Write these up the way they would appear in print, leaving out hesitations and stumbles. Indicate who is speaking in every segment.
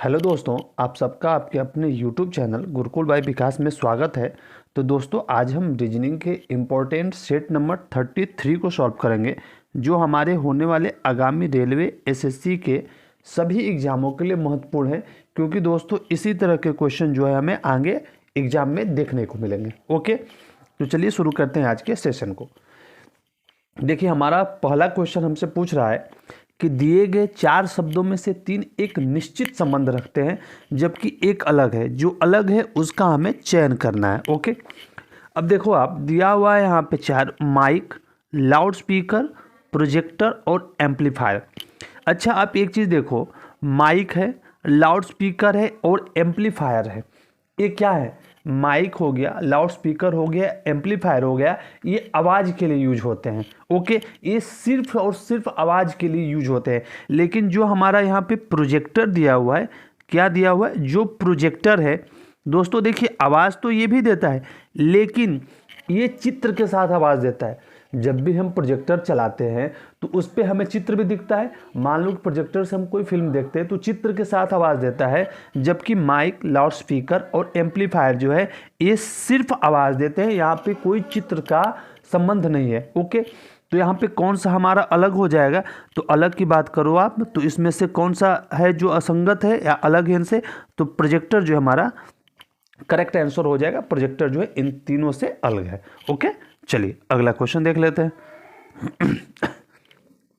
Speaker 1: Hello दोस्तों, आप सबका आपके अपने यूट्यूब चैनल गुरुकुल बाय विकास में स्वागत है। तो दोस्तों, आज हम रीजनिंग के इम्पोर्टेंट सेट नंबर 33 को सॉल्व करेंगे, जो हमारे होने वाले आगामी रेलवे एसएससी के सभी एग्जामों के लिए महत्वपूर्ण है, क्योंकि दोस्तों इसी तरह के क्वेश्चन जो है हमें आगे एग्जाम में देखने को मिलेंगे। ओके, तो चलिए शुरू करते हैं आज के सेशन को। देखिए, हमारा पहला क्वेश्चन हमसे पूछ रहा है कि दिए गए 4 शब्दों में से 3 एक निश्चित संबंध रखते हैं, जबकि एक अलग है। जो अलग है उसका हमें चयन करना है। ओके, अब देखो, आप दिया हुआ है यहाँ पे 4: माइक, लाउड स्पीकर, प्रोजेक्टर और एम्पलीफायर। अच्छा, आप एक चीज़ देखो, माइक है, लाउड स्पीकर है और एम्पलीफायर है। ये क्या है? माइक हो गया, लाउड स्पीकर हो गया, एम्पलीफायर हो गया। ये आवाज़ के लिए यूज होते हैं। ओके, ये सिर्फ और सिर्फ आवाज़ के लिए यूज होते हैं। लेकिन जो हमारा यहाँ पे प्रोजेक्टर दिया हुआ है, क्या दिया हुआ है? जो प्रोजेक्टर है दोस्तों, देखिए, आवाज़ तो ये भी देता है, लेकिन ये चित्र के साथ आवाज़ देता है। जब भी हम प्रोजेक्टर चलाते हैं तो उस पर हमें चित्र भी दिखता है। मान लो प्रोजेक्टर से हम कोई फिल्म देखते हैं तो चित्र के साथ आवाज़ देता है, जबकि माइक, लाउड स्पीकर और एम्पलीफायर जो है ये सिर्फ आवाज़ देते हैं। यहाँ पे कोई चित्र का संबंध नहीं है। ओके, तो यहाँ पे कौन सा हमारा अलग हो जाएगा? तो अलग की बात करो आप, तो इसमें से कौन सा है जो असंगत है या अलग है इनसे? तो प्रोजेक्टर जो हमारा करेक्ट आंसर हो जाएगा। प्रोजेक्टर जो है इन तीनों से अलग है। ओके, चलिए अगला क्वेश्चन देख लेते हैं।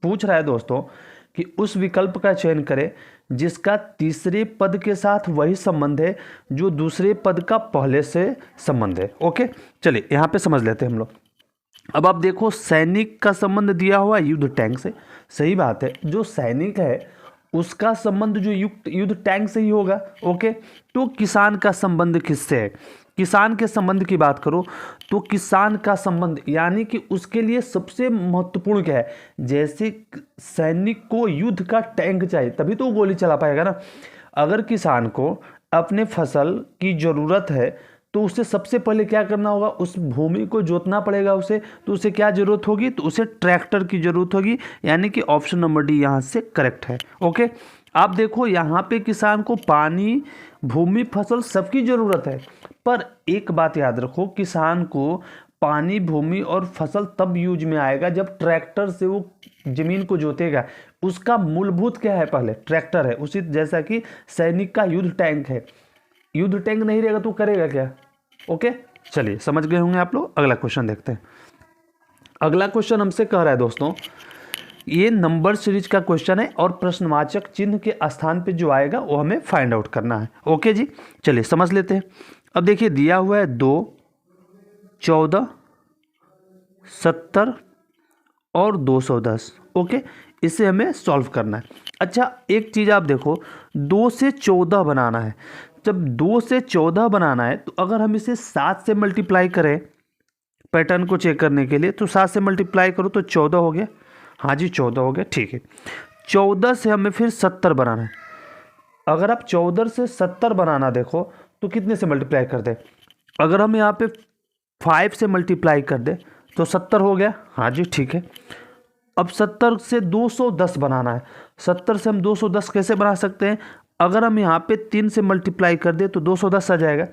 Speaker 1: पूछ रहा है दोस्तों कि उस विकल्प का चयन करें जिसका तीसरे पद के साथ वही संबंध है जो दूसरे पद का पहले से संबंध है। ओके, चलिए यहाँ पे समझ लेते हैं हम लोग। अब आप देखो, सैनिक का संबंध दिया हुआ है युद्ध टैंक से। सही बात है, जो सैनिक है उसका संबंध जो युद्ध टैंक से ही होगा। ओके, तो किसान का संबंध किससे है? किसान के संबंध की बात करो तो किसान का संबंध यानी कि उसके लिए सबसे महत्वपूर्ण क्या है? जैसे सैनिक को युद्ध का टैंक चाहिए, तभी तो वो गोली चला पाएगा ना। अगर किसान को अपने फसल की ज़रूरत है तो उसे सबसे पहले क्या करना होगा? उस भूमि को जोतना पड़ेगा उसे। तो उसे क्या जरूरत होगी? तो उसे ट्रैक्टर की जरूरत होगी, यानी कि ऑप्शन नंबर डी यहाँ से करेक्ट है। ओके, आप देखो, यहाँ पे किसान को पानी, भूमि, फसल सबकी ज़रूरत है, पर एक बात याद रखो, किसान को पानी, भूमि और फसल तब यूज में आएगा जब ट्रैक्टर से वो जमीन को जोतेगा। उसका मूलभूत क्या है? पहले ट्रैक्टर है। उसी जैसा कि सैनिक का युद्ध टैंक है। युद्ध टैंक नहीं रहेगा तो करेगा क्या? ओके, चलिए समझ गए होंगे आप लोग। अगला क्वेश्चन देखते हैं। अगला क्वेश्चन हमसे कह रहा है दोस्तों, ये नंबर सीरीज का क्वेश्चन है और प्रश्नवाचक चिन्ह के स्थान पे जो आएगा वो हमें फाइंड आउट करना है। ओके जी, चलिए समझ लेते हैं। अब देखिए, दिया हुआ है 2, 14, 70 और 210। ओके, इसे हमें सॉल्व करना है। अच्छा, एक चीज़ आप देखो, 2 से 14 बनाना है। जब 2 से 14 बनाना है तो अगर हम इसे 7 से मल्टीप्लाई करें पैटर्न को चेक करने के लिए, तो 7 से मल्टीप्लाई करो तो 14 हो गया। हाँ जी, 14 हो गया, ठीक है। 14 से हमें फिर 70 बनाना है। अगर आप 14 से 70 बनाना देखो तो कितने से मल्टीप्लाई कर दें? अगर हम यहाँ पे 5 से मल्टीप्लाई कर दें तो 70 हो गया। हाँ जी, ठीक है। अब 70 से 210 बनाना है। 70 से हम 210 कैसे बना सकते हैं? अगर हम यहाँ पे 3 से मल्टीप्लाई कर दें तो 210 आ जाएगा।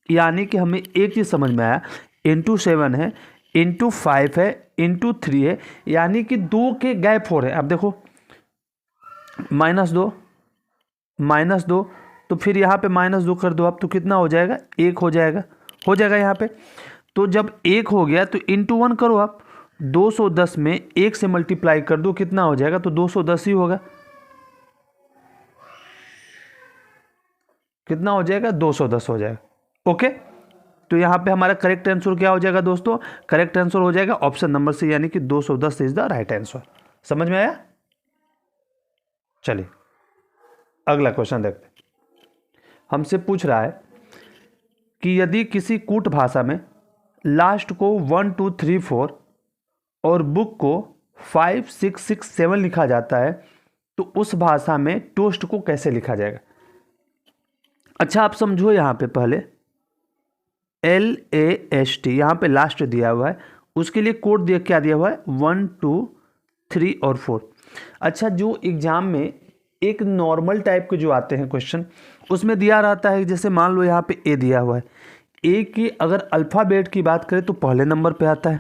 Speaker 1: यानी कि हमें एक चीज़ समझ में आया, इंटू 7 है, इंटू 5 है, इंटू 3 है, यानी कि 2 के गैप हो रहे हैं। अब देखो, -2, -2, तो फिर यहाँ पे -2 कर दो आप, तो कितना हो जाएगा? 1 हो जाएगा। हो जाएगा यहाँ पे। तो जब 1 हो गया तो इंटू 1 करो आप। 210 में 1 से मल्टीप्लाई कर दो, कितना हो जाएगा? तो 210 ही होगा। कितना हो जाएगा? 210 हो जाएगा। ओके, तो यहाँ पे हमारा करेक्ट आंसर क्या हो जाएगा दोस्तों? करेक्ट आंसर हो जाएगा ऑप्शन नंबर से, यानी कि 210 इज द राइट आंसर। समझ में आया? चलिए अगला क्वेश्चन देखते हैं। हमसे पूछ रहा है कि यदि किसी कूट भाषा में लास्ट को 1 2 3 4 और बुक को 5 6 6 7 लिखा जाता है तो उस भाषा में टोस्ट को कैसे लिखा जाएगा? अच्छा, आप समझो, यहाँ पे पहले LAST यहाँ पे लास्ट दिया हुआ है, उसके लिए कोड क्या दिया हुआ है? 1 2 3 और 4। अच्छा, जो एग्जाम में एक नॉर्मल टाइप के जो आते हैं क्वेश्चन, उसमें दिया रहता है, जैसे मान लो यहाँ पे ए दिया हुआ है, ए की अगर अल्फ़ाबेट की बात करें तो पहले नंबर पे आता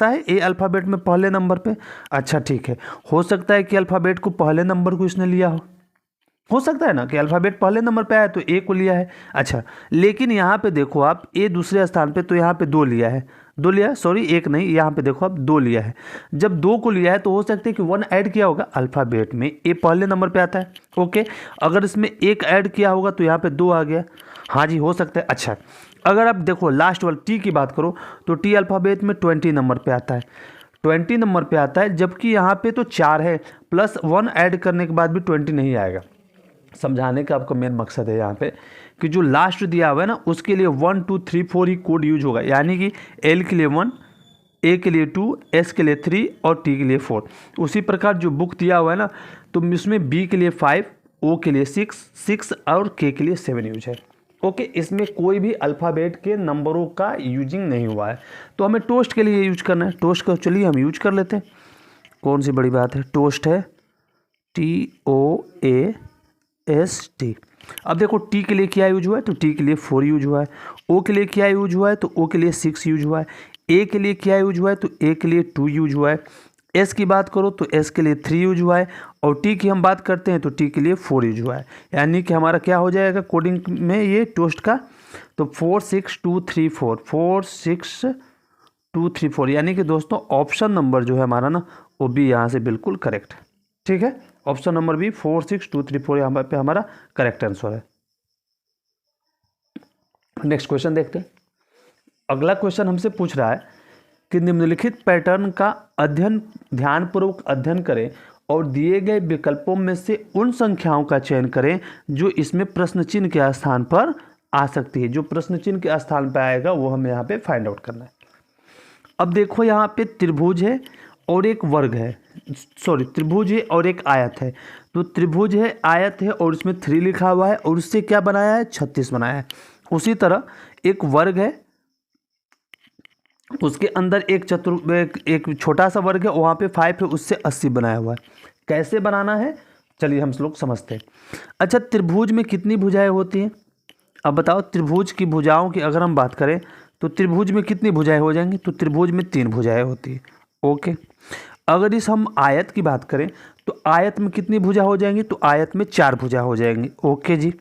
Speaker 1: है ए अल्फ़ाबेट में पहले नंबर पे। अच्छा ठीक है, हो सकता है कि अल्फ़ाबेट को पहले नंबर को इसने लिया हो सकता है ना कि अल्फ़ाबेट पहले नंबर पे आया तो ए को लिया है। अच्छा, लेकिन यहाँ पे देखो आप, ए दूसरे स्थान पे, तो यहाँ पे दो लिया है, सॉरी एक नहीं, यहाँ पे देखो आप दो लिया है। जब दो को लिया है तो हो सकता है कि वन ऐड किया होगा, अल्फ़ाबेट में ए पहले नंबर पे आता है। ओके, अगर इसमें एक ऐड किया होगा तो यहाँ पे दो आ गया। हाँ जी, हो सकता है। अच्छा, अगर आप देखो लास्ट वाला टी की बात करो तो टी अल्फ़ाबेट में 20 नंबर पे आता है, 20 नंबर पे आता है, जबकि यहाँ पे तो 4 है, प्लस 1 ऐड करने के बाद भी 20 नहीं आएगा। समझाने का आपका मेन मकसद है यहाँ पे कि जो लास्ट दिया हुआ है ना, उसके लिए 1 2 3 4 ही कोड यूज होगा, यानी कि एल के लिए 1, ए के लिए 2, एस के लिए 3 और टी के लिए 4। उसी प्रकार जो बुक दिया हुआ है ना, तो इसमें बी के लिए 5, ओ के लिए 6 और के लिए 7 यूज है। ओके, इसमें कोई भी अल्फ़ाबेट के नंबरों का यूजिंग नहीं हुआ है। तो हमें टोस्ट के लिए यूज करना है, टोस्ट का चलिए हम यूज कर लेते हैं। कौन सी बड़ी बात है, टोस्ट है TOAST। अब देखो टी के लिए क्या यूज हुआ है, तो टी के लिए 4 यूज हुआ है। ओ के लिए क्या यूज हुआ है, तो ओ के लिए 6 यूज हुआ है। ए के लिए क्या यूज हुआ है, तो ए के लिए 2 यूज हुआ है। एस की बात करो तो एस के लिए 3 यूज हुआ है, और टी की हम बात करते हैं तो टी के लिए 4 यूज हुआ है। यानी कि हमारा क्या हो जाएगा कोडिंग में ये टोस्ट का, तो 4 6 2 3 4, 4 6 2 3 4, यानी कि दोस्तों ऑप्शन नंबर जो है हमारा ना, वो भी यहाँ से बिल्कुल करेक्ट है। ठीक है, ऑप्शन नंबर बी 4 6 2 3 4 यहाँ पे हमारा करेक्ट आंसर है। नेक्स्ट क्वेश्चन देखते हैं। अगला क्वेश्चन हमसे पूछ रहा है कि निम्नलिखित पैटर्न का ध्यानपूर्वक अध्ययन करें और दिए गए विकल्पों में से उन संख्याओं का चयन करें जो इसमें प्रश्न चिन्ह के स्थान पर आ सकती है। जो प्रश्न चिन्ह के स्थान पर आएगा वो हमें यहाँ पे फाइंड आउट करना है। अब देखो यहाँ पे त्रिभुज है और एक वर्ग है, सॉरी त्रिभुज है और एक आयत है। तो त्रिभुज है, आयत है और इसमें 3 लिखा हुआ है, और उससे क्या बनाया है, 36 बनाया है। उसी तरह एक वर्ग है, उसके अंदर एक छोटा सा वर्ग है, वहाँ पे 5 है, उससे 80 बनाया हुआ है। कैसे बनाना है चलिए हम लोग समझते हैं। अच्छा, त्रिभुज में कितनी भुजाएं होती हैं, अब बताओ। त्रिभुज की भुजाओं की अगर हम बात करें तो त्रिभुज में कितनी भुजाएं हो जाएंगी, तो त्रिभुज में 3 भुजाएं होती है। ओके, अगर इस हम आयत की बात करें तो आयत में कितनी भुजा हो जाएंगी, तो आयत में 4 भुजा हो जाएंगी। ओके जी,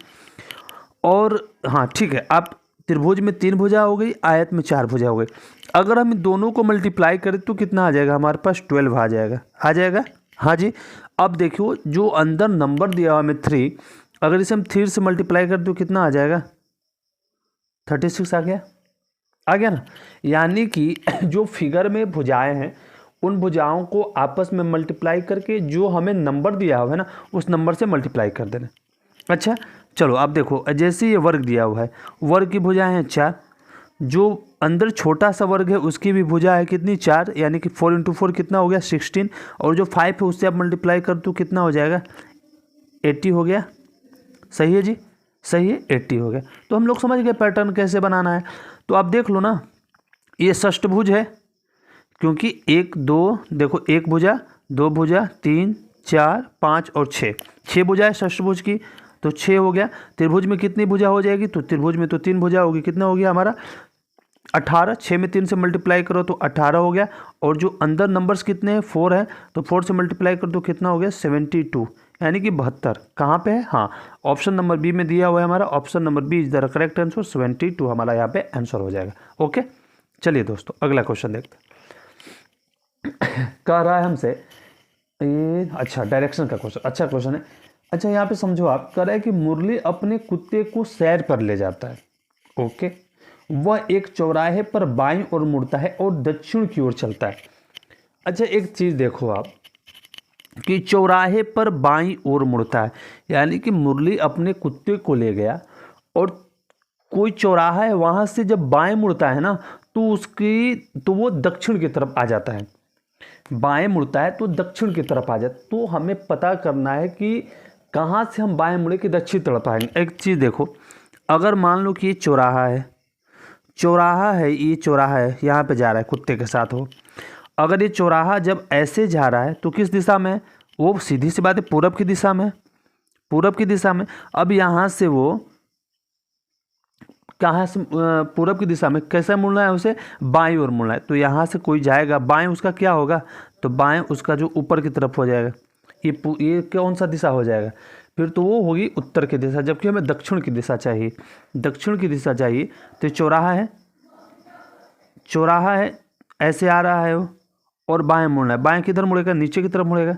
Speaker 1: और हाँ ठीक है, आप त्रिभुज में 3 भुजा हो गई, आयत में 4 भुजा हो गई। अगर हम इन दोनों को मल्टीप्लाई करें तो कितना आ जाएगा, हमारे पास 12 आ जाएगा। हाँ जी, अब देखियो जो अंदर नंबर दिया हुआ में 3, अगर इसे हम 3 से मल्टीप्लाई करें तो कितना आ जाएगा, 36 आ गया ना। यानी कि जो फिगर में भुजाएं हैं उन भुजाओं को आपस में मल्टीप्लाई करके जो हमें नंबर दिया हुआ है ना, उस नंबर से मल्टीप्लाई कर देना। अच्छा चलो, आप देखो जैसे ये वर्ग दिया हुआ है, वर्ग की भुजाएं हैं 4, जो अंदर छोटा सा वर्ग है उसकी भी भुजा है कितनी, 4, यानी कि 4 × 4 कितना हो गया, 16, और जो 5 है उससे आप मल्टीप्लाई कर तो कितना हो जाएगा, 80 हो गया। सही है जी, सही है, 80 हो गया। तो हम लोग समझ गए पैटर्न कैसे बनाना है। तो आप देख लो ना, ये षष्ठभुज है, क्योंकि 1 2 देखो, 1 भुजा, 2 भुजा, 3 4 5 और 6 भुजा है षष्ठभुज की, तो 6 हो गया। त्रिभुज में कितनी भुजा हो जाएगी, तो त्रिभुज में तो 3 भुजा होगी, कितना हो गया हमारा 18। 6 में 3 से मल्टीप्लाई करो तो 18 हो गया, और जो अंदर नंबर्स कितने हैं, 4 है, तो 4 से मल्टीप्लाई करो तो कितना हो गया, 72, यानी कि 72। कहाँ पे है, हाँ ऑप्शन नंबर बी में दिया हुआ है हमारा, option number B is the correct answer, 72 हमारा यहाँ पे आंसर हो जाएगा। ओके, चलिए दोस्तों अगला क्वेश्चन देखते हैं। कह रहा है हमसे अच्छा डायरेक्शन का क्वेश्चन, अच्छा क्वेश्चन है। अच्छा यहाँ पे समझो, आप कह रहा है कि मुरली अपने कुत्ते को सैर पर ले जाता है। ओके, वह एक चौराहे पर बाईं ओर मुड़ता है और दक्षिण की ओर चलता है। अच्छा एक चीज़ देखो आप कि चौराहे पर बाईं ओर मुड़ता है, यानी कि मुरली अपने कुत्ते को ले गया और कोई चौराहा है, वहाँ से जब बाएं मुड़ता है ना तो वो दक्षिण की तरफ आ जाता है। बाएं मुड़ता है तो दक्षिण की तरफ आ जाता है। तो हमें पता करना है कि कहाँ से हम बाएं मुड़े कि दक्षिण तरफ आएंगे। एक चीज़ देखो, अगर मान लो कि ये चौराहा है, ये चौराहा है, यहाँ पे जा रहा है कुत्ते के साथ हो। अगर ये चौराहा जब ऐसे जा रहा है तो किस दिशा में है, वो सीधी सी बात है पूरब की दिशा में है। पूरब की दिशा में। अब यहाँ से वो कहाँ से पूरब की दिशा में कैसे मुड़ना है, उसे बाईं ओर मुड़ना है। तो यहाँ से कोई जाएगा बाएं, उसका क्या होगा, तो बाएं उसका जो ऊपर की तरफ हो जाएगा, ये कौन सा दिशा हो जाएगा, फिर तो वो होगी उत्तर की दिशा, जबकि हमें दक्षिण की दिशा चाहिए। दक्षिण की दिशा चाहिए तो चौराहा है, चौराहा है, ऐसे आ रहा है वो, और बाएं मुड़ना है। बाएं किधर मुड़ेगा, नीचे की तरफ मुड़ेगा,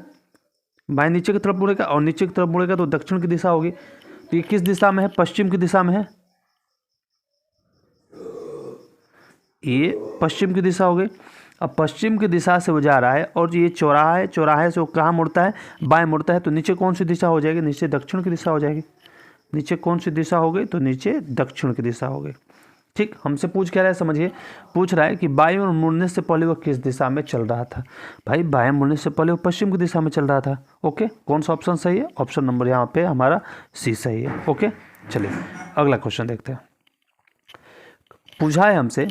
Speaker 1: बाएं नीचे की तरफ मुड़ेगा, और नीचे की तरफ मुड़ेगा तो दक्षिण की दिशा होगी। तो ये किस दिशा में है, पश्चिम की दिशा में है, ये पश्चिम की दिशा हो गई। अब पश्चिम की दिशा से वो जा रहा है और ये चौराहा है, चौराहे से वो कहाँ मुड़ता है, बाएं मुड़ता है। तो नीचे कौन सी दिशा हो जाएगी, नीचे दक्षिण की दिशा हो जाएगी। नीचे कौन सी दिशा हो गई, तो नीचे दक्षिण की दिशा हो गई। ठीक, हमसे पूछ क्या रहा है, समझिए, पूछ रहा है कि बाएं ओर मुड़ने से पहले वो किस दिशा में चल रहा था। भाई बाएं मुड़ने से पहले वो पश्चिम की दिशा में चल रहा था। ओके, कौन सा ऑप्शन सही है, ऑप्शन नंबर यहाँ पे हमारा सी सही है। ओके, चलिए अगला क्वेश्चन देखते हैं। पूछा है हमसे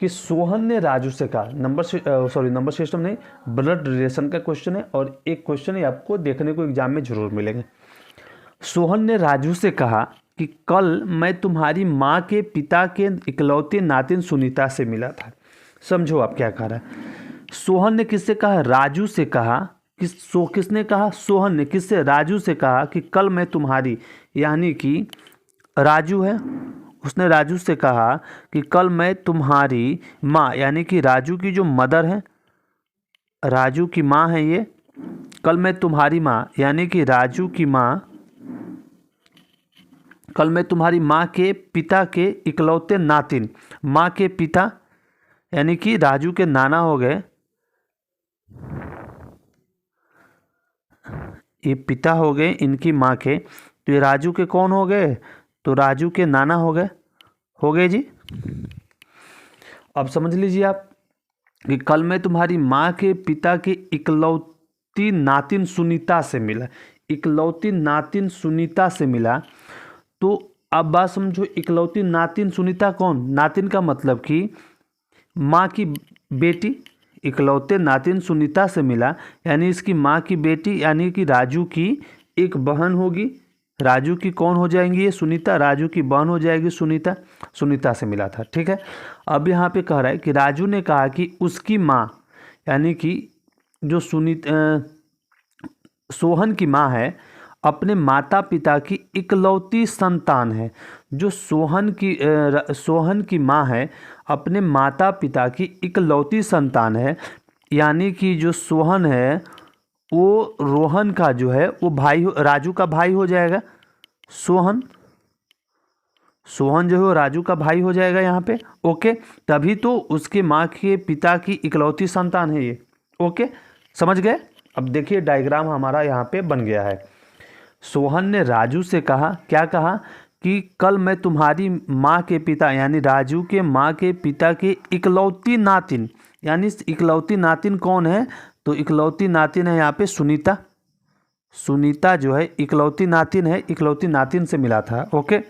Speaker 1: कि सोहन ने राजू से कहा, नंबर सिस्टम नहीं, ब्लड रिलेशन का क्वेश्चन है, और एक क्वेश्चन ही आपको देखने को एग्जाम में जरूर मिलेंगे। सोहन ने राजू से कहा कि कल मैं तुम्हारी माँ के पिता के इकलौते नातिन सुनीता से मिला था। समझो आप क्या कह रहा है। सोहन ने किससे कहा, राजू से कहा। किसने कहा, सोहन ने किससे, राजू से कहा कि कल मैं तुम्हारी, यानी कि राजू है, उसने राजू से कहा कि कल मैं तुम्हारी माँ, यानी कि राजू की जो मदर है, राजू की माँ है ये, कल मैं तुम्हारी माँ, यानी कि राजू की माँ, कल मैं तुम्हारी माँ के पिता के इकलौते नातिन, माँ के पिता यानी कि राजू के नाना हो गए, ये पिता हो गए इनकी माँ के, तो ये राजू के कौन हो गए, तो राजू के नाना हो गए जी। अब समझ लीजिए आप कि कल मैं तुम्हारी माँ के पिता की इकलौती नातिन सुनीता से मिला, इकलौती नातिन सुनीता से मिला। तो अब बात समझो, इकलौती नातिन सुनीता कौन, नातिन का मतलब कि माँ की बेटी, इकलौते नातिन सुनीता से मिला, यानी इसकी माँ की बेटी, यानी कि राजू की एक बहन होगी। राजू की कौन हो जाएंगी, ये सुनीता, राजू की बहन हो जाएगी सुनीता, सुनीता से मिला था। ठीक है, अब यहाँ पे कह रहा है कि राजू ने कहा कि उसकी माँ, यानी कि जो सोहन की माँ है, अपने माता पिता की इकलौती संतान है। जो सोहन की माँ है, अपने माता पिता की इकलौती संतान है, यानी कि जो सोहन है वो रोहन का जो है वो भाई, राजू का भाई हो जाएगा। सोहन जो है वो राजू का भाई हो जाएगा यहाँ पे। ओके, तभी तो उसके माँ के पिता की इकलौती संतान है ये। ओके, समझ गए। अब देखिए डायग्राम हमारा यहाँ पे बन गया है। सोहन ने राजू से कहा, क्या कहा कि कल मैं तुम्हारी माँ के पिता, यानी राजू के माँ के पिता के इकलौती नातिन, यानी इकलौती नातिन कौन है, तो इकलौती नातिन है यहाँ पे सुनीता। सुनीता जो है इकलौती नातिन है, इकलौती नातिन से मिला था। ओके,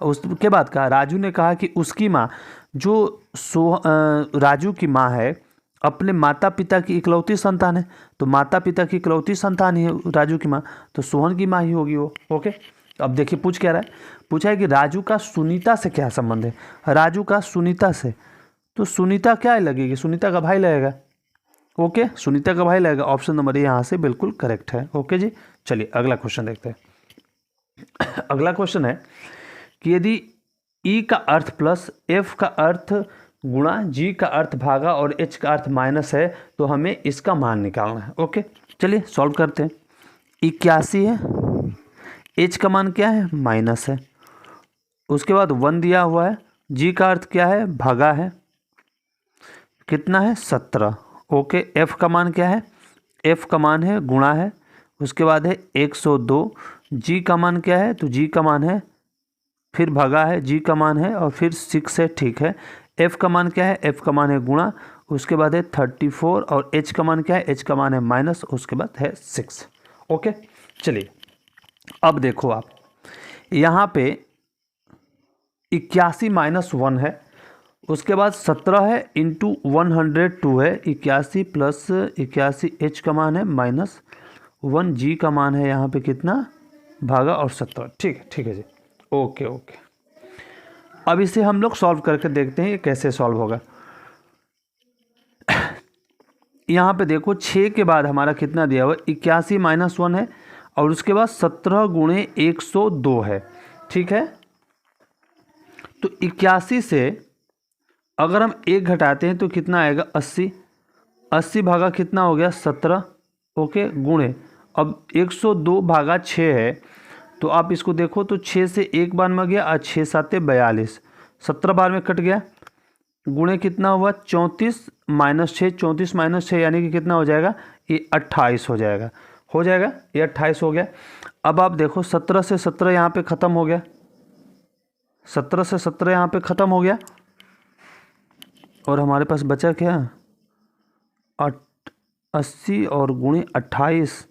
Speaker 1: उसके बाद कहा, राजू ने कहा कि उसकी माँ, जो राजू की माँ है, अपने माता पिता की इकलौती संतान है। तो माता पिता की इकलौती संतान ही है राजू की माँ, तो सोहन की माँ ही होगी वो। ओके, अब देखिए पूछ क्या रहा है, पूछा है कि राजू का सुनीता से क्या संबंध है। राजू का सुनीता से, तो सुनीता क्या लगेगी, सुनीता का भाई लगेगा। ओके, सुनीता का भाई लगेगा। ऑप्शन नंबर यहाँ से बिल्कुल करेक्ट है। ओके जी, चलिए अगला क्वेश्चन देखते हैं। अगला क्वेश्चन है कि यदि ई का अर्थ प्लस, एफ का अर्थ गुणा, जी का अर्थ भागा और एच का अर्थ माइनस है, तो हमें इसका मान निकालना है। ओके, चलिए सॉल्व करते हैं। 81 है, एच का मान क्या है, माइनस है, उसके बाद 1 दिया हुआ है, जी का अर्थ क्या है, भागा है, कितना है 17। ओके, एफ का मान क्या है, एफ का मान है गुणा है, उसके बाद है 102। जी का मान क्या है, तो जी का मान है, फिर भागा है, जी का मान है और फिर 6 है। ठीक है, एफ का मान क्या है, एफ का मान है गुणा, उसके बाद है 34 और एच का मान क्या है, एच का मान है माइनस, उसके बाद है 6। ओके, चलिए अब देखो आप यहाँ पे 81 माइनस 1 है, उसके बाद 17 है इंटू 102 है, 81 प्लस 81 एच का मान है माइनस 1, जी का मान है यहाँ पे कितना भागा और 17, ठीक है जी, ओके ओके। अब इसे हम लोग सॉल्व करके देखते हैं ये कैसे सॉल्व होगा। यहाँ पे देखो 6 के बाद हमारा कितना दिया हुआ, 81 माइनस 1 है, और उसके बाद 17 गुणे 102 है, ठीक है। तो 81 से अगर हम 1 घटाते हैं तो कितना आएगा, 80। 80 भागा कितना हो गया, 17, ओके, गुणे अब 102 भागा 6 है, तो आप इसको देखो तो 6 से 1 बार में गया और 6 7 42, 17 बार में कट गया, गुणे कितना हुआ 34 माइनस 6, 34 माइनस 6 यानी कि कितना हो जाएगा, ये 28 हो जाएगा, ये 28 हो गया। अब आप देखो 17 से 17 यहाँ पे ख़त्म हो गया, 17 से 17 यहाँ पे ख़त्म हो गया, और हमारे पास बचा क्या, 80 और गुणे 28,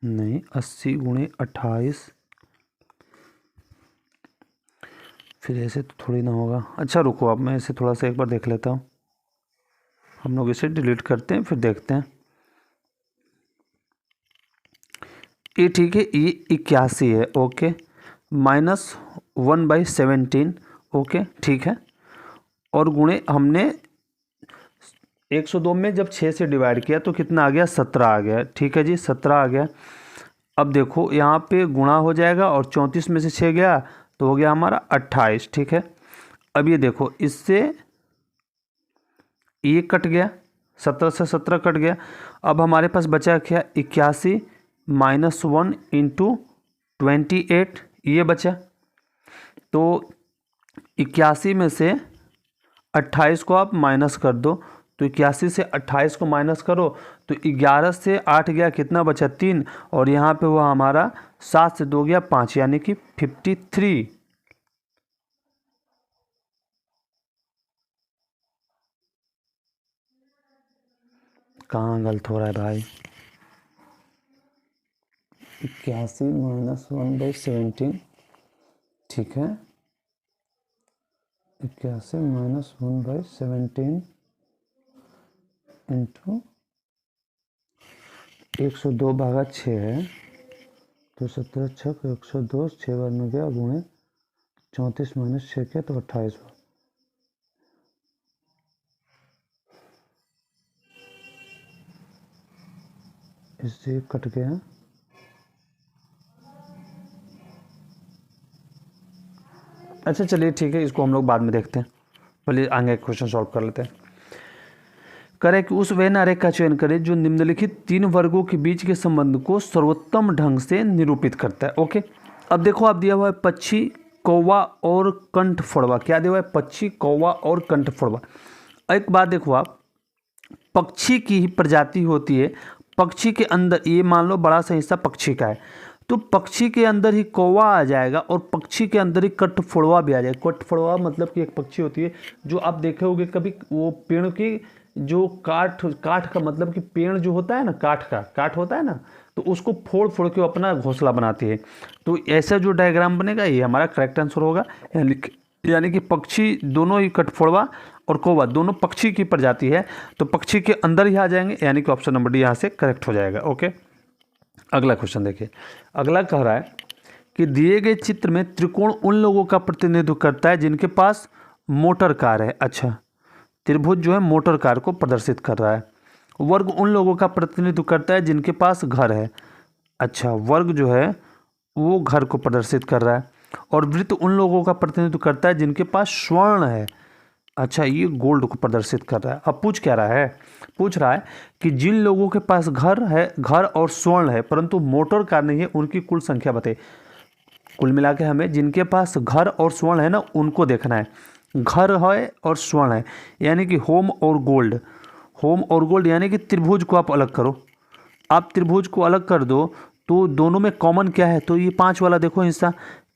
Speaker 1: नहीं 80 गुणे 28, फिर ऐसे तो थोड़ी ना होगा। अच्छा रुको, अब मैं इसे थोड़ा सा एक बार देख लेता हूँ, हम लोग इसे डिलीट करते हैं फिर देखते हैं। ये ठीक है, ये 81 है, ओके, माइनस 1/17, ओके ठीक है, और गुणे हमने 102 में जब 6 से डिवाइड किया तो कितना आ गया, 17 आ गया, ठीक है जी, 17 आ गया। अब देखो यहाँ पे गुणा हो जाएगा और 34 में से 6 गया तो हो गया हमारा 28, ठीक है। अब ये देखो इससे ये कट गया, 17 से 17 कट गया, अब हमारे पास बचा क्या, 81 माइनस 1 इंटू 28, ये बचा। तो 81 में से 28 को आप माइनस कर दो, तो 81 से 28 को माइनस करो तो 11 से 8 गया, कितना बचा, 3, और यहाँ पे हुआ हमारा 7 से 2 गया 5, यानी कि 53। कहाँ गलत हो रहा है भाई, 81 माइनस 1/17, ठीक है, 81 माइनस 1/17 इंटू 102 भागा 6 है, तो 17 छक 102, 6 बार में गया, गुणे 34 माइनस 6 किया तो 28 हुआ। इससे कट गया, अच्छा चलिए ठीक है, इसको हम लोग बाद में देखते हैं, पहले आगे क्वेश्चन सॉल्व कर लेते हैं। करें कि उस वेन आरेख का चयन करें जो निम्नलिखित 3 वर्गों के बीच के संबंध को सर्वोत्तम ढंग से निरूपित करता है, ओके। अब देखो आप दिया हुआ है पक्षी, कौवा और कंठ फोड़वा, क्या दिया हुआ है, पक्षी, कौवा और कंठ फोड़वा। एक बात देखो आप, पक्षी की ही प्रजाति होती है, पक्षी के अंदर ये मान लो बड़ा सा हिस्सा पक्षी का है, तो पक्षी के अंदर ही कौवा आ जाएगा और पक्षी के अंदर ही कठफोड़वा भी आ जाएगा। कठफोड़वा मतलब कि एक पक्षी होती है जो आप देखे होंगे कभी, वो पेड़ की जो काठ का मतलब कि पेड़ जो होता है ना, काठ होता है ना, तो उसको फोड़ फोड़ के अपना घोंसला बनाती है। तो ऐसा जो डायग्राम बनेगा ये हमारा करेक्ट आंसर होगा, यानी कि पक्षी दोनों ही, कठफोड़वा और कौवा दोनों पक्षी की प्रजाति है, तो पक्षी के अंदर ही आ जाएंगे, यानी कि ऑप्शन नंबर डी यहाँ से करेक्ट हो जाएगा, ओके। अगला क्वेश्चन देखिए, अगला कह रहा है कि दिए गए चित्र में त्रिकोण उन लोगों का प्रतिनिधित्व करता है जिनके पास मोटर कार है। अच्छा, त्रिभुज जो है मोटर कार को प्रदर्शित कर रहा है। वर्ग उन लोगों का प्रतिनिधित्व करता है जिनके पास घर है। अच्छा, वर्ग जो है वो घर को प्रदर्शित कर रहा है। और वृत्त उन लोगों का प्रतिनिधित्व करता है जिनके पास स्वर्ण है। अच्छा, ये गोल्ड को प्रदर्शित कर रहा है। अब पूछ क्या रहा है, पूछ रहा है कि जिन लोगों के पास घर है, घर और स्वर्ण है परंतु मोटर कार नहीं है, उनकी कुल संख्या बताइए। कुल मिला के हमें जिनके पास घर और स्वर्ण है ना, उनको देखना है। घर है और स्वर्ण है, यानी कि होम और गोल्ड, होम और गोल्ड, यानी कि त्रिभुज को आप अलग करो। आप त्रिभुज को अलग कर दो तो दोनों में कॉमन क्या है, तो ये 5 वाला देखो हिस्सा,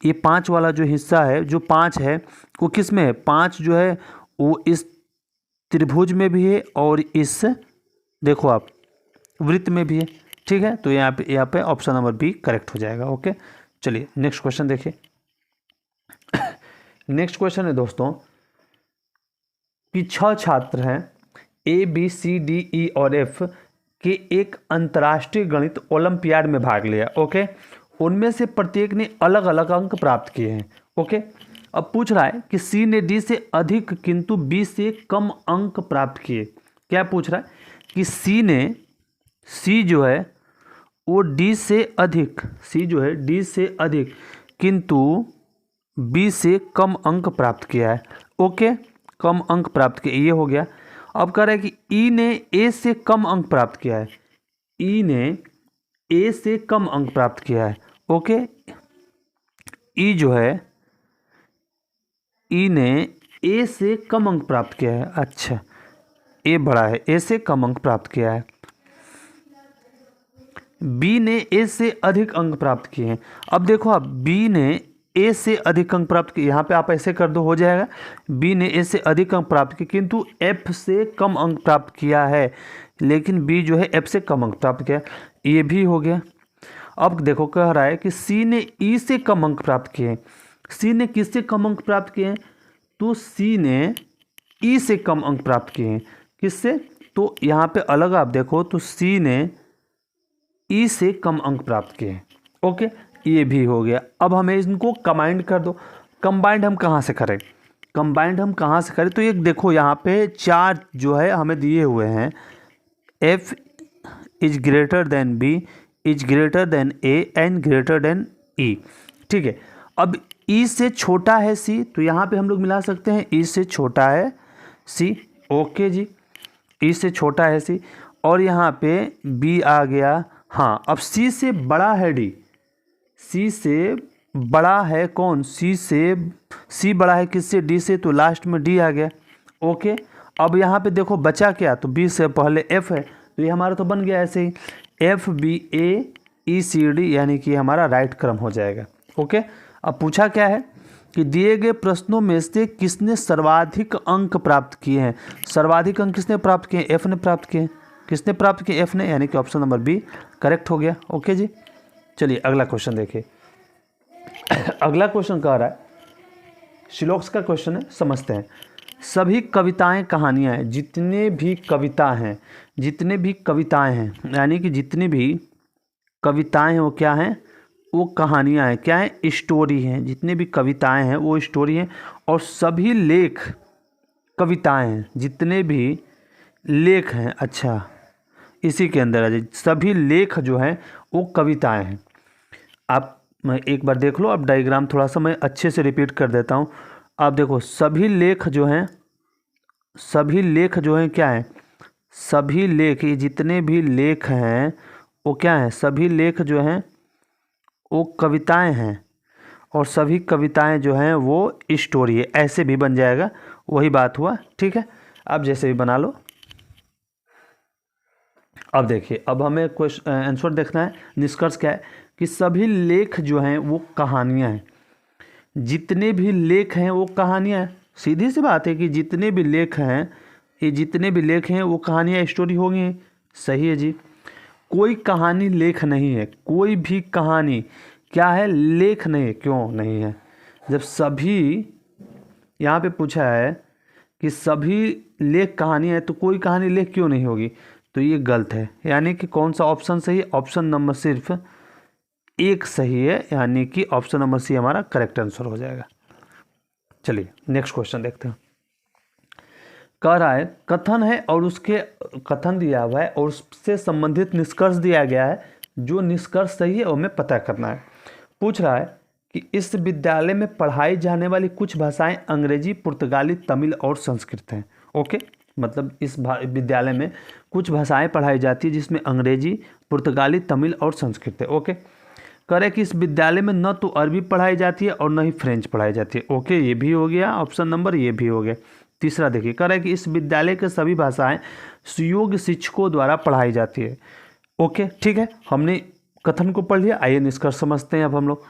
Speaker 1: ये 5 वाला जो हिस्सा है, जो 5 है वो किस में है, 5 जो है वो इस त्रिभुज में भी है और इस देखो आप वृत्त में भी है, ठीक है। तो यहाँ पे ऑप्शन नंबर बी करेक्ट हो जाएगा, ओके। चलिए नेक्स्ट क्वेश्चन देखिए। नेक्स्ट क्वेश्चन है दोस्तों कि 6 छात्र हैं, A B C D E और एफ कि एक अंतर्राष्ट्रीय गणित ओलंपियाड में भाग लिया। ओके, उनमें से प्रत्येक ने अलग अलग अंक प्राप्त किए हैं। ओके, अब पूछ रहा है कि सी ने डी से अधिक किंतु बी से कम अंक प्राप्त किए। क्या पूछ रहा है कि सी जो है वो डी से अधिक, सी जो है डी से अधिक किंतु बी से कम अंक प्राप्त किया है। ओके, कम अंक प्राप्त किया, ये हो गया। अब कह रहा है कि ई ने ए से कम अंक प्राप्त किया है, ई ने ए से कम अंक प्राप्त किया है। ओके, ई जो है ई ने ए से कम अंक प्राप्त किया है। अच्छा, ए बड़ा है, ए से कम अंक प्राप्त किया है। बी ने ए से अधिक अंक प्राप्त किए हैं। अब देखो, अब बी ने ए से अधिक अंक प्राप्त किए, यहाँ पे आप ऐसे कर दो हो जाएगा। बी ने ए से अधिक अंक प्राप्त किए किंतु एफ से कम अंक प्राप्त किया है, लेकिन बी जो है एफ से कम अंक प्राप्त किया, ये भी हो गया। अब देखो कह रहा है कि सी ने ई से कम अंक प्राप्त किए। सी ने किससे कम अंक प्राप्त किए हैं? तो सी ने ई से कम अंक प्राप्त किए हैं। किससे? तो यहाँ पे अलग आप देखो तो सी ने ई से कम अंक प्राप्त किए हैं। ओके, ये भी हो गया। अब हमें इनको कंबाइंड कर दो। कंबाइंड हम कहाँ से करें? कंबाइंड हम कहाँ से करें? तो एक देखो यहाँ पे चार जो है हमें दिए हुए हैं, F is greater than B, is greater than A and greater than E. ठीक है, अब ई से छोटा है सी, तो यहाँ पे हम लोग मिला सकते हैं ई से छोटा है सी। ओके जी, ई से छोटा है सी, और यहाँ पे बी आ गया। हाँ, अब सी से बड़ा है डी, सी से बड़ा है कौन? सी बड़ा है किससे? डी से, तो लास्ट में डी आ गया। ओके, अब यहाँ पे देखो बचा क्या? तो बी से पहले एफ है, तो ये हमारा तो बन गया ऐसे ही, एफ बी ए ई सी डी, यानी कि हमारा राइट क्रम हो जाएगा। ओके, अब पूछा क्या है कि दिए गए प्रश्नों में से किसने सर्वाधिक अंक प्राप्त किए हैं? सर्वाधिक अंक किसने प्राप्त किए? एफ ने प्राप्त किए। किसने प्राप्त किए? एफ ने, यानी कि ऑप्शन नंबर बी करेक्ट हो गया। ओके जी, चलिए अगला क्वेश्चन देखिए। अगला क्वेश्चन कह रहा है, श्लोक्स का क्वेश्चन है, समझते हैं। सभी कविताएं कहानियां हैं, जितने भी कविता हैं, जितने भी कविताएं हैं, यानी कि जितनी भी कविताएं हैं वो क्या हैं? वो कहानियां हैं। क्या है? स्टोरी हैं। जितने भी कविताएं हैं वो स्टोरी हैं, और सभी लेख कविताएं हैं। जितने भी लेख हैं, अच्छा इसी के अंदर आ जाए, सभी लेख जो हैं वो कविताएं हैं। आप एक बार देख लो, अब डायग्राम थोड़ा सा मैं अच्छे से रिपीट कर देता हूँ। आप देखो, सभी लेख जो हैं, सभी लेख जो हैं क्या हैं? सभी लेख, ये जितने भी लेख हैं वो क्या हैं? सभी लेख जो हैं वो कविताएं हैं, और सभी कविताएं जो हैं वो स्टोरी है। ऐसे भी बन जाएगा, वही बात हुआ। ठीक है, आप जैसे भी बना लो। अब देखिए, अब हमें क्वेश्चन आंसर देखना है। निष्कर्ष क्या है कि सभी लेख जो हैं वो कहानियां हैं। जितने भी लेख हैं वो कहानियां हैं। सीधी सी बात है कि जितने भी लेख हैं, ये जितने भी लेख हैं वो कहानियां स्टोरी होंगी। सही है जी। कोई कहानी लेख नहीं है, कोई भी कहानी क्या है? लेख नहीं है। क्यों नहीं है? जब सभी, यहाँ पे पूछा है कि सभी लेख कहानी है, तो कोई कहानी लेख क्यों नहीं होगी? तो ये गलत है। यानी कि कौन सा ऑप्शन सही है? ऑप्शन नंबर सिर्फ एक सही है, यानी कि ऑप्शन नंबर सी हमारा करेक्ट आंसर हो जाएगा। चलिए नेक्स्ट क्वेश्चन देखते हैं। कह रहा है कथन है और उसके कथन दिया हुआ है और उससे संबंधित निष्कर्ष दिया गया है। जो निष्कर्ष सही है वो हमें पता करना है। पूछ रहा है कि इस विद्यालय में पढ़ाई जाने वाली कुछ भाषाएं अंग्रेजी, पुर्तगाली, तमिल और संस्कृत हैं। ओके, मतलब इस विद्यालय में कुछ भाषाएं पढ़ाई जाती है जिसमें अंग्रेजी, पुर्तगाली, तमिल और संस्कृत है। ओके, कह रहे कि इस विद्यालय में न तो अरबी पढ़ाई जाती है और न ही फ्रेंच पढ़ाई जाती है। ओके, ये भी हो गया ऑप्शन नंबर, ये भी हो गया। तीसरा देखिए, कह रहे कि इस विद्यालय के सभी भाषाएं सुयोग्य शिक्षकों द्वारा पढ़ाई जाती है। ओके, ठीक है, हमने कथन को पढ़ लिया। आइए निष्कर्ष समझते हैं अब हम लोग।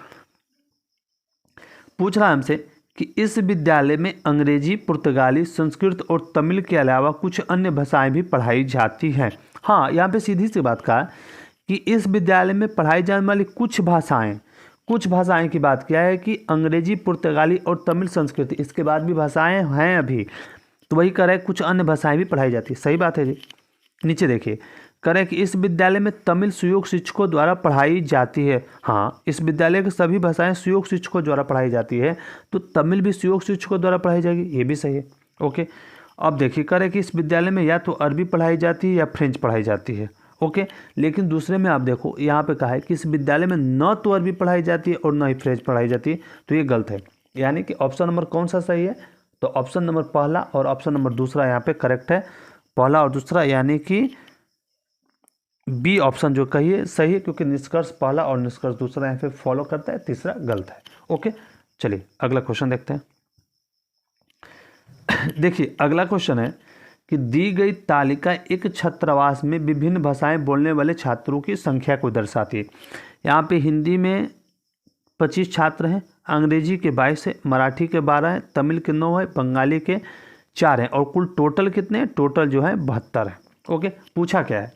Speaker 1: पूछ रहा है हमसे कि इस विद्यालय में अंग्रेजी, पुर्तगाली, संस्कृत और तमिल के अलावा कुछ अन्य भाषाएं भी पढ़ाई जाती हैं। हाँ, यहाँ पे सीधी सी बात कहा कि इस विद्यालय में पढ़ाई जाने वाली कुछ भाषाएं की बात किया है कि अंग्रेजी, पुर्तगाली और तमिल, संस्कृत, इसके बाद भी भाषाएं हैं अभी, तो वही कह रहा है कुछ अन्य भाषाएं भी पढ़ाई जाती है। सही बात है जी। नीचे देखिए, करें कि इस विद्यालय में तमिल सुयोग्य शिक्षकों द्वारा पढ़ाई जाती है। हाँ, इस विद्यालय की सभी भाषाएं सुयोग्य शिक्षकों द्वारा पढ़ाई जाती है, तो तमिल भी सुयोग्य शिक्षकों द्वारा पढ़ाई जाएगी, ये भी सही है। ओके, अब देखिए करें कि इस विद्यालय में या तो अरबी पढ़ाई जाती है या फ्रेंच पढ़ाई जाती है। ओके, लेकिन दूसरे में आप देखो यहाँ पे कहा है कि इस विद्यालय में न तो अरबी पढ़ाई जाती है और न ही फ्रेंच पढ़ाई जाती है, तो ये गलत है। यानी कि ऑप्शन नंबर कौन सा सही है, तो ऑप्शन नंबर पहला और ऑप्शन नंबर दूसरा यहाँ पे करेक्ट है। पहला और दूसरा यानी कि बी ऑप्शन जो कहिए सही है, क्योंकि निष्कर्ष पहला और निष्कर्ष दूसरा यहाँ पे फॉलो करता है, तीसरा गलत है। ओके, चलिए अगला क्वेश्चन देखते हैं। देखिए अगला क्वेश्चन है कि दी गई तालिका एक छात्रावास में विभिन्न भाषाएं बोलने वाले छात्रों की संख्या को दर्शाती है। यहाँ पे हिंदी में 25 छात्र हैं, अंग्रेजी के 22 है, मराठी के 12 है, तमिल के 9 है, बंगाली के 4 हैं, और कुल टोटल कितने हैं, टोटल जो है 72 है। ओके, पूछा क्या है,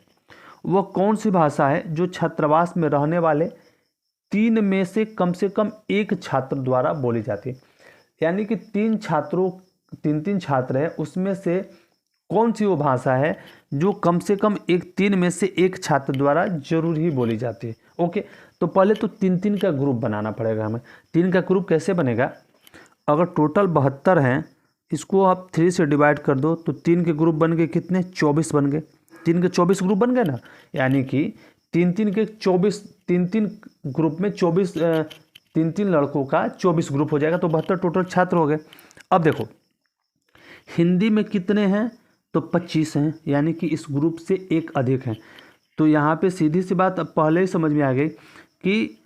Speaker 1: वह कौन सी भाषा है जो छात्रावास में रहने वाले 3 में से कम एक छात्र द्वारा बोली जाती है। यानी कि 3 छात्र हैं, उसमें से कौन सी वो भाषा है जो कम से कम 3 में से एक छात्र द्वारा जरूर ही बोली जाती है। ओके, तो पहले तो 3 का ग्रुप बनाना पड़ेगा हमें। 3 का ग्रुप कैसे बनेगा, अगर टोटल 72 हैं, इसको आप 3 से डिवाइड कर दो, तो 3 के ग्रुप बन गए कितने, 24 बन गए। 3 के 24 ग्रुप बन गए ना, यानी कि 3 के 24, 3 ग्रुप में 24, 3 लड़कों का 24 ग्रुप हो जाएगा, तो 72 टोटल छात्र हो गए। अब देखो हिंदी में कितने हैं, तो 25 हैं, यानी कि इस ग्रुप से एक अधिक हैं। तो यहाँ पे सीधी सी बात अब पहले ही समझ में आ गई कि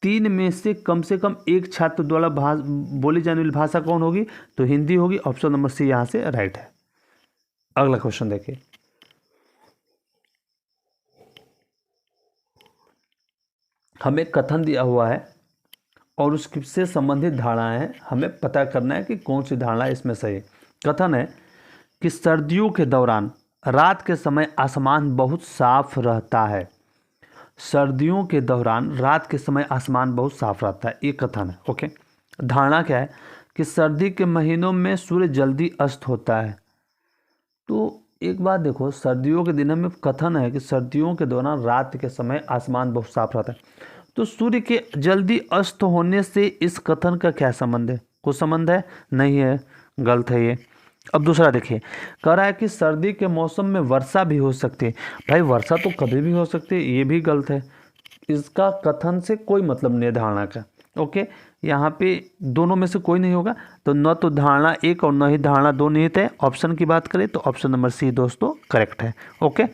Speaker 1: 3 में से कम एक छात्र द्वारा बोली जाने वाली भाषा कौन होगी, तो हिंदी होगी। ऑप्शन नंबर सी यहाँ से राइट है। अगला क्वेश्चन देखिए, हमें कथन दिया हुआ है और उससे संबंधित धारणाएं हैं, हमें पता करना है कि कौन सी धारणा इसमें सही है। कथन है कि सर्दियों के दौरान रात के समय आसमान बहुत साफ रहता है। सर्दियों के दौरान रात के समय आसमान बहुत साफ रहता है, ये कथन है। ओके, धारणा क्या है कि सर्दी के महीनों में सूर्य जल्दी अस्त होता है। तो एक बात देखो, सर्दियों के दिनों में कथन है कि सर्दियों के दौरान रात के समय आसमान बहुत साफ रहता है, तो सूर्य के जल्दी अस्त होने से इस कथन का क्या संबंध है, कोई संबंध है नहीं है, गलत है ये। अब दूसरा देखिए, कह रहा है कि सर्दी के मौसम में वर्षा भी हो सकती है। भाई वर्षा तो कभी भी हो सकती है, ये भी गलत है। इसका कथन से कोई मतलब नहीं है धारणा का। ओके, यहाँ पे दोनों में से कोई नहीं होगा, तो न तो धारणा 1 और न ही धारणा 2 निहित है। ऑप्शन की बात करें तो ऑप्शन नंबर सी दोस्तों करेक्ट है। ओके।